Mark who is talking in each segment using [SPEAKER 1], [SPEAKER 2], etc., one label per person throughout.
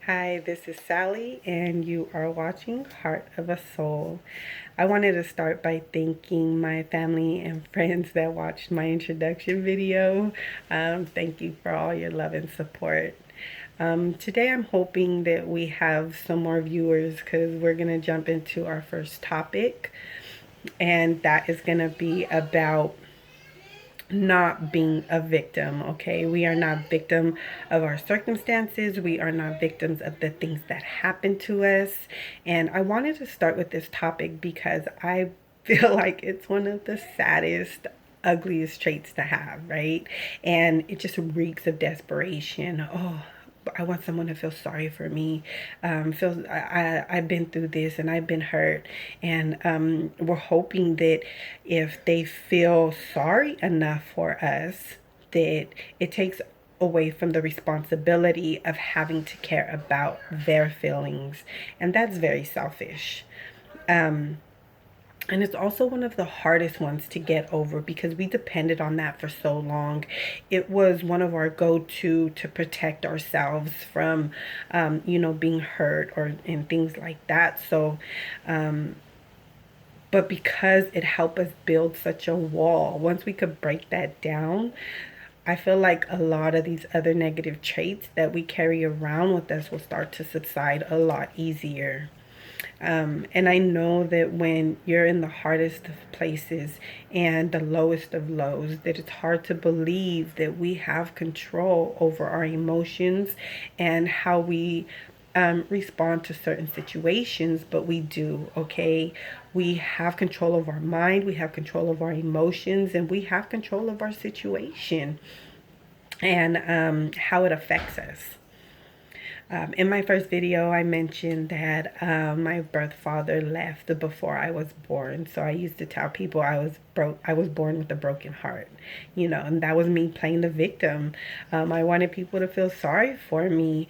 [SPEAKER 1] Hi, this is Sally, and you are watching Heart of a Soul. I wanted to start by thanking my family and friends that watched my introduction video. Thank you for all your love and support. Today, I'm hoping that we have some more viewers because we're going to jump into our first topic, and that is going to be about not being a victim. Okay, we are not victim of our circumstances. We are not victims of the things that happen to us. And I wanted to start with this topic because I feel like it's one of the saddest, ugliest traits to have, right? And it just reeks of desperation. Oh, I want someone to feel sorry for me. I've been through this and I've been hurt, and we're hoping that if they feel sorry enough for us, that it takes away from the responsibility of having to care about their feelings, and that's very selfish. Um, and it's also one of the hardest ones to get over because we depended on that for so long. It was one of our go-to to protect ourselves from, being hurt or and things like that. So, but because it helped us build such a wall, once we could break that down, I feel like a lot of these other negative traits that we carry around with us will start to subside a lot easier. And I know that when you're in the hardest of places and the lowest of lows, that it's hard to believe that we have control over our emotions and how we respond to certain situations, but we do, okay? We have control of our mind, we have control of our emotions, and we have control of our situation and how it affects us. In my first video, I mentioned that my birth father left before I was born. So I used to tell people I was born with a broken heart, and that was me playing the victim. I wanted people to feel sorry for me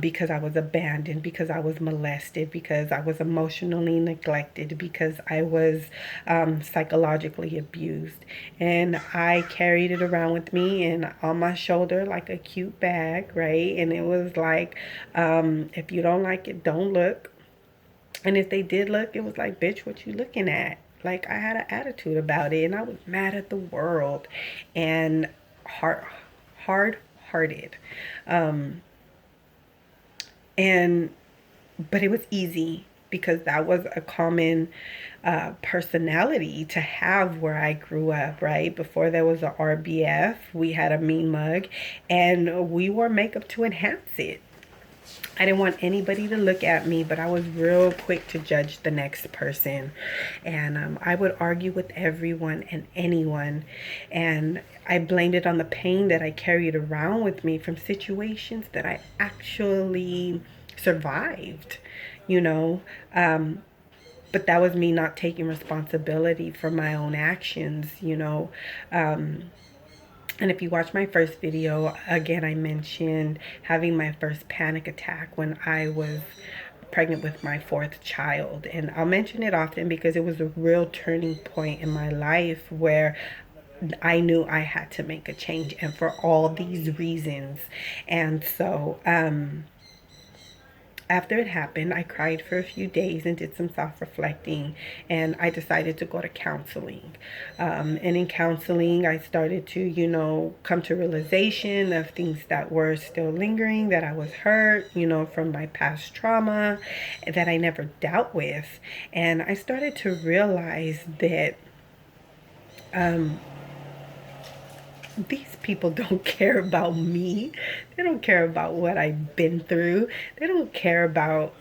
[SPEAKER 1] because I was abandoned, because I was molested, because I was emotionally neglected, because I was psychologically abused. And I carried it around with me and on my shoulder like a cute bag, right? And it was like, if you don't like it, don't look. And if they did look, it was like, bitch, what you looking at? Like, I had an attitude about it and I was mad at the world and hard hearted. Um, and but it was easy because that was a common personality to have where I grew up, right? Before there was a RBF, we had a mean mug and we wore makeup to enhance it. I didn't want anybody to look at me, but I was real quick to judge the next person. And I would argue with everyone and anyone. And I blamed it on the pain that I carried around with me from situations that I actually survived, you know. But that was me not taking responsibility for my own actions. And if you watch my first video, again, I mentioned having my first panic attack when I was pregnant with my fourth child. And I'll mention it often because it was a real turning point in my life where I knew I had to make a change, and for all these reasons. And so, after it happened, I cried for a few days and did some self reflecting, and I decided to go to counseling. And in counseling, I started to, come to realization of things that were still lingering, that I was hurt, from my past trauma that I never dealt with. And I started to realize that these people don't care about me. They don't care about what I've been through. They don't care about,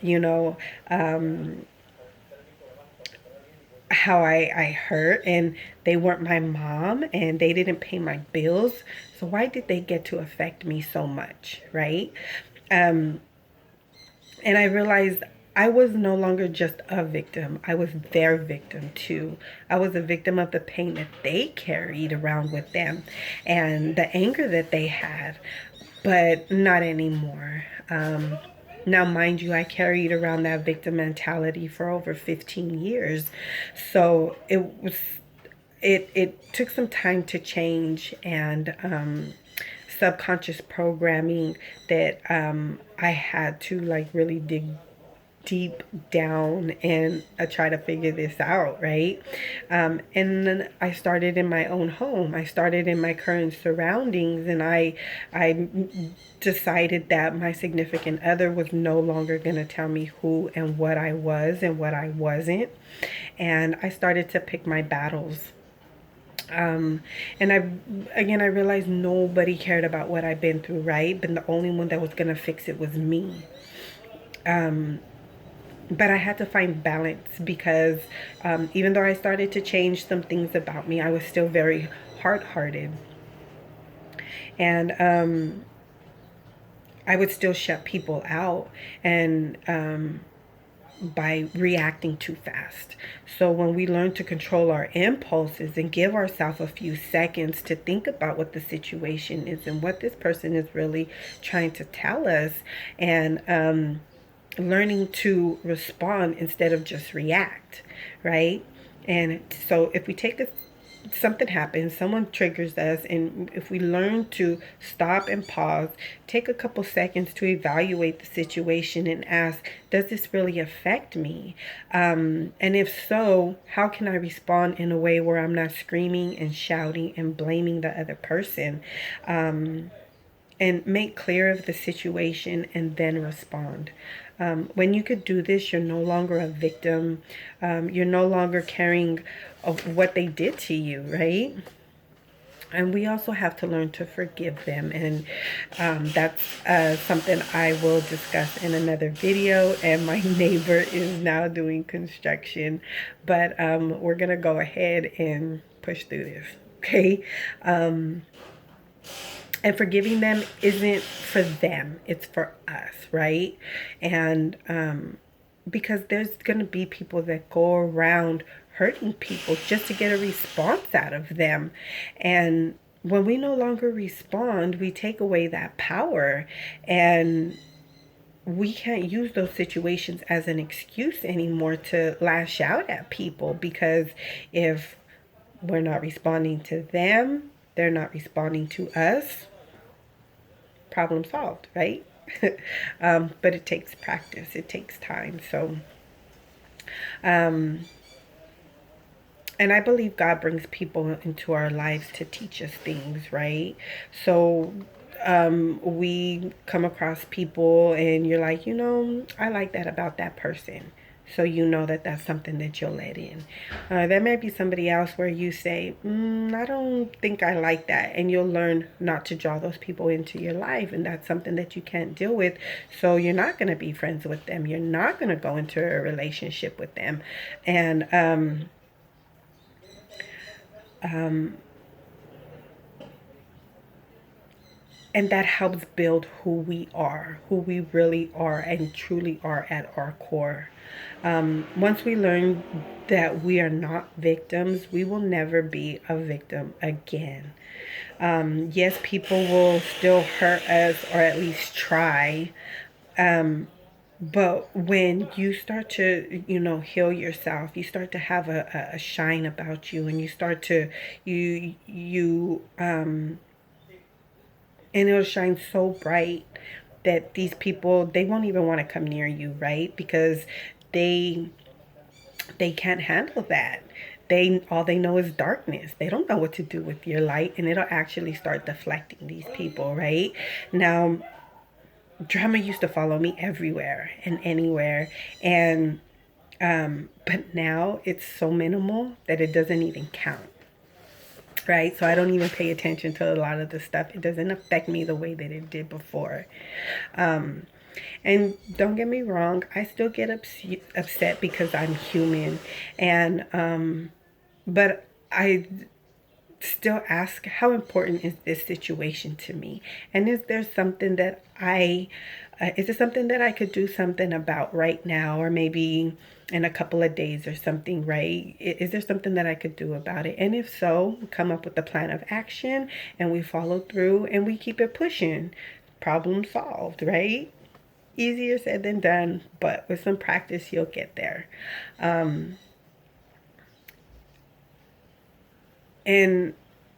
[SPEAKER 1] how I hurt, and they weren't my mom and they didn't pay my bills. So why did they get to affect me so much, right? Um, and I realized I was no longer just a victim. I was their victim too. I was a victim of the pain that they carried around with them and the anger that they had, but not anymore. Now, mind you, I carried around that victim mentality for over 15 years. So it took some time to change, and subconscious programming that I had to like really dig deep down and try to figure this out, right? And then I started in my own home. I started in my current surroundings, and I decided that my significant other was no longer going to tell me who and what I was and what I wasn't. And I started to pick my battles. And I realized nobody cared about what I've been through, right? But the only one that was going to fix it was me. But I had to find balance because even though I started to change some things about me, I was still very hard-hearted. And I would still shut people out and by reacting too fast. So when we learn to control our impulses and give ourselves a few seconds to think about what the situation is and what this person is really trying to tell us, and learning to respond instead of just react, right? And so if we take something happens, someone triggers us, and if we learn to stop and pause, take a couple seconds to evaluate the situation and ask, does this really affect me? And if so, how can I respond in a way where I'm not screaming and shouting and blaming the other person? And make clear of the situation and then respond. When you could do this, you're no longer a victim. You're no longer carrying of what they did to you, right? And we also have to learn to forgive them. And that's something I will discuss in another video. And my neighbor is now doing construction. But we're going to go ahead and push through this, okay? And forgiving them isn't for them, it's for us, right? And because there's going to be people that go around hurting people just to get a response out of them. And when we no longer respond, we take away that power, and we can't use those situations as an excuse anymore to lash out at people, because if we're not responding to them, they're not responding to us, problem solved, right? But it takes practice, it takes time. So and I believe God brings people into our lives to teach us things, right? So we come across people and you're like, I like that about that person. So you know that that's something that you'll let in. There may be somebody else where you say, I don't think I like that. And you'll learn not to draw those people into your life. And that's something that you can't deal with. So you're not going to be friends with them. You're not going to go into a relationship with them. And and that helps build who we really are and truly are at our core. Once we learn that we are not victims, we will never be a victim again. Yes, people will still hurt us, or at least try. But when you start to, heal yourself, you start to have a shine about you, and you start to, and it'll shine so bright that these people, they won't even want to come near you, right? Because they can't handle that. All they know is darkness. They don't know what to do with your light, and it'll actually start deflecting these people, right? Now, drama used to follow me everywhere and anywhere, and but now it's so minimal that it doesn't even count. Right? So I don't even pay attention to a lot of the stuff. It doesn't affect me the way that it did before. And don't get me wrong, I still get upset because I'm human. And but I still ask, how important is this situation to me? And is there something that is it something that I could do something about right now, or maybe in a couple of days or something, right? Is there something that I could do about it? And if so, come up with a plan of action, and we follow through and we keep it pushing. Problem solved, right? Easier said than done, but with some practice, you'll get there. And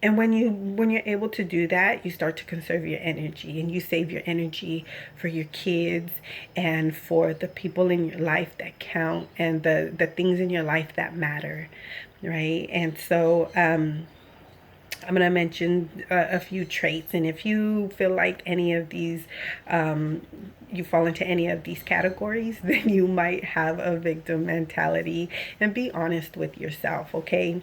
[SPEAKER 1] And when you're able to do that, you start to conserve your energy, and you save your energy for your kids and for the people in your life that count, and the things in your life that matter, right? And so I'm going to mention a few traits, and if you feel like any of these, you fall into any of these categories, then you might have a victim mentality, and be honest with yourself, okay?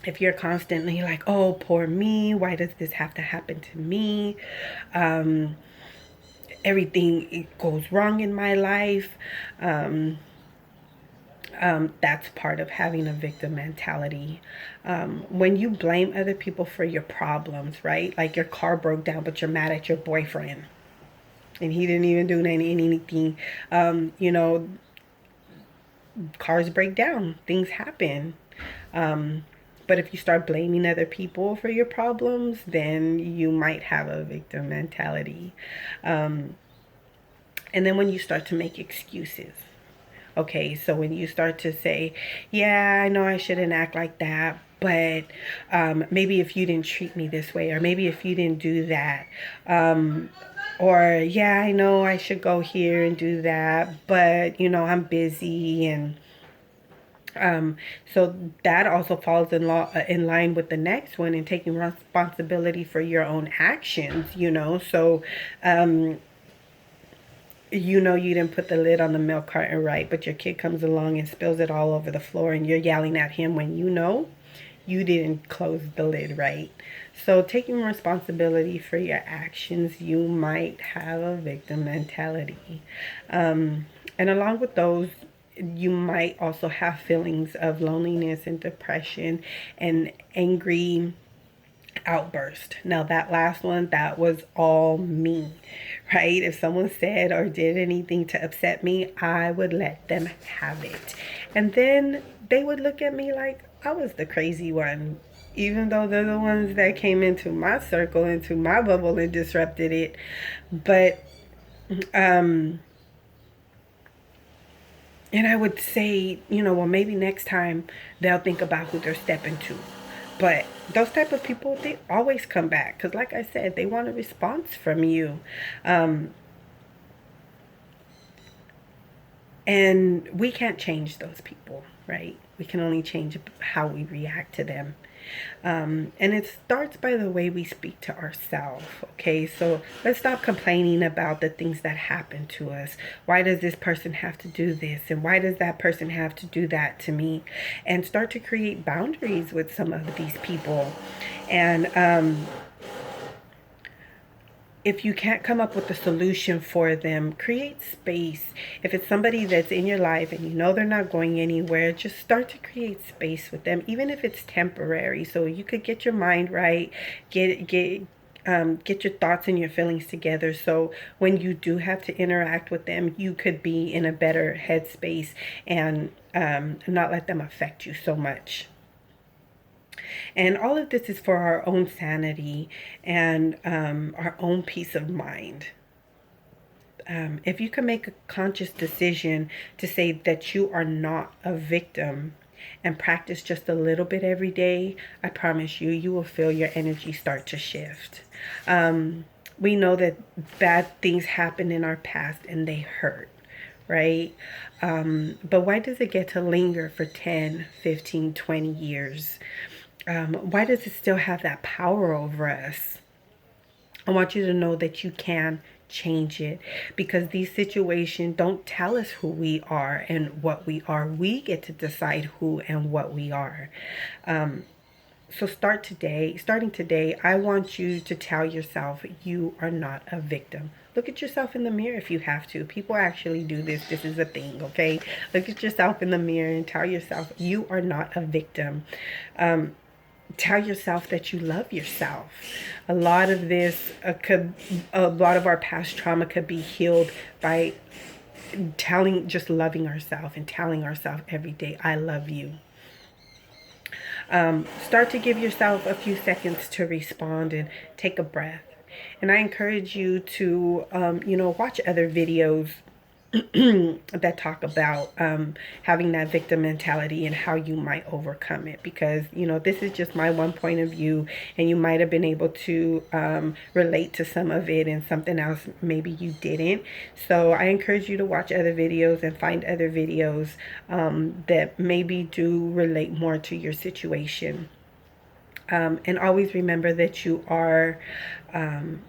[SPEAKER 1] If you're constantly like, oh, poor me, why does this have to happen to me? Everything goes wrong in my life. That's part of having a victim mentality. When you blame other people for your problems, right? Like your car broke down, but you're mad at your boyfriend and he didn't even do anything. You know, cars break down, things happen. But if you start blaming other people for your problems, then you might have a victim mentality. And then when you start to make excuses, okay, so when you start to say, yeah, I know I shouldn't act like that, but maybe if you didn't treat me this way, or maybe if you didn't do that, or yeah, I know I should go here and do that, but you know, I'm busy. And so that also falls in line with the next one, and taking responsibility for your own actions, you know. So you know you didn't put the lid on the milk carton right, but your kid comes along and spills it all over the floor, and you're yelling at him when you know you didn't close the lid right. So taking responsibility for your actions, you might have a victim mentality. And along with those, you might also have feelings of loneliness and depression and angry outburst. Now that last one, that was all me, right? If someone said or did anything to upset me, I would let them have it. And then they would look at me like I was the crazy one, even though they're the ones that came into my circle, into my bubble, and disrupted it. But and I would say, you know, well, maybe next time they'll think about who they're stepping to. But those type of people, they always come back, because like I said, they want a response from you. And we can't change those people, right? We can only change how we react to them. And it starts by the way we speak to ourselves. Okay, so let's stop complaining about the things that happen to us. Why does this person have to do this? And why does that person have to do that to me? And start to create boundaries with some of these people. And if you can't come up with a solution for them, create space. If it's somebody that's in your life and you know they're not going anywhere, just start to create space with them, even if it's temporary. So you could get your mind right, get your thoughts and your feelings together. So when you do have to interact with them, you could be in a better headspace and not let them affect you so much. And all of this is for our own sanity and our own peace of mind. If you can make a conscious decision to say that you are not a victim and practice just a little bit every day, I promise you, you will feel your energy start to shift. We know that bad things happen in our past and they hurt, right? But why does it get to linger for 10, 15, 20 years? Why does it still have that power over us? I want you to know that you can change it, because these situations don't tell us who we are and what we are. We get to decide who and what we are. So starting today, I want you to tell yourself you are not a victim. Look at yourself in the mirror if you have to. People actually do this. This is a thing, okay? Look at yourself in the mirror and tell yourself you are not a victim. Tell yourself that you love yourself. A lot of our past trauma could be healed by just loving ourselves and telling ourselves every day, I love you. Start to give yourself a few seconds to respond and take a breath. And I encourage you to, watch other videos that talk about having that victim mentality and how you might overcome it, because you know, this is just my one point of view, and you might have been able to relate to some of it, and something else maybe you didn't. So I encourage you to watch other videos and find other videos that maybe do relate more to your situation. And always remember that you are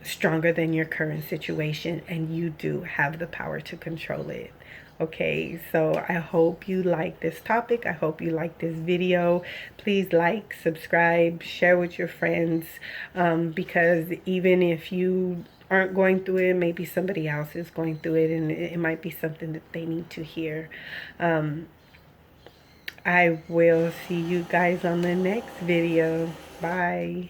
[SPEAKER 1] stronger than your current situation, and you do have the power to control it. Okay, so I hope you like this topic. I hope you like this video. Please like, subscribe, share with your friends, because even if you aren't going through it, maybe somebody else is going through it, and it might be something that they need to hear. I will see you guys on the next video. Bye.